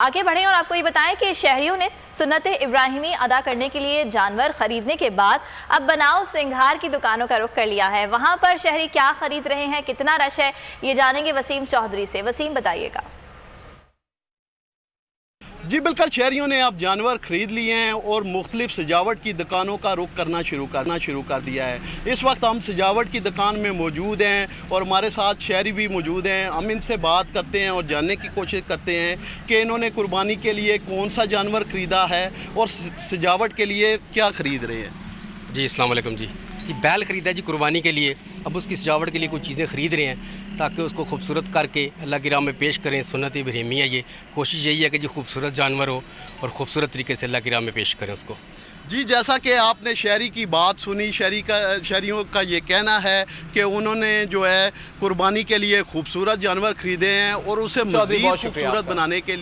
आगे बढ़ें और आपको ये बताएं कि शहरियों ने सुन्नत इब्राहिमी अदा करने के लिए जानवर खरीदने के बाद अब बनाव सिंघार की दुकानों का रुख कर लिया है। वहां पर शहरी क्या खरीद रहे हैं, कितना रश है, ये जानेंगे वसीम चौधरी से। वसीम, बताइएगा। जी बिल्कुल, शहरियों ने अब जानवर ख़रीद लिए हैं और मुख्तलिफ सजावट की दुकानों का रुख करना शुरू कर दिया है। इस वक्त हम सजावट की दुकान में मौजूद हैं और हमारे साथ शहरी भी मौजूद हैं। हम इनसे बात करते हैं और जानने की कोशिश करते हैं कि इन्होंने कुर्बानी के लिए कौन सा जानवर ख़रीदा है और सजावट के लिए क्या ख़रीद रहे हैं। जी अस्सलाम वालेकुम। जी बैल ख़रीदा जी कुर्बानी के लिए। अब उसकी सजावट के लिए कुछ चीज़ें ख़रीद रहे हैं ताकि उसको खूबसूरत करके अल्लाह की राह में पेश करें। सुन्नत इब्राहिमी है, ये कोशिश यही है कि जी खूबसूरत जानवर हो और ख़ूबसूरत तरीके से अल्लाह की राह में पेश करें उसको। जी, जैसा कि आपने शहरी की बात सुनी, शहरियों का ये कहना है कि उन्होंने जो है कुर्बानी के लिए खूबसूरत जानवर ख़रीदे हैं और उसे मज़ीद खूबसूरत बनाने के लिए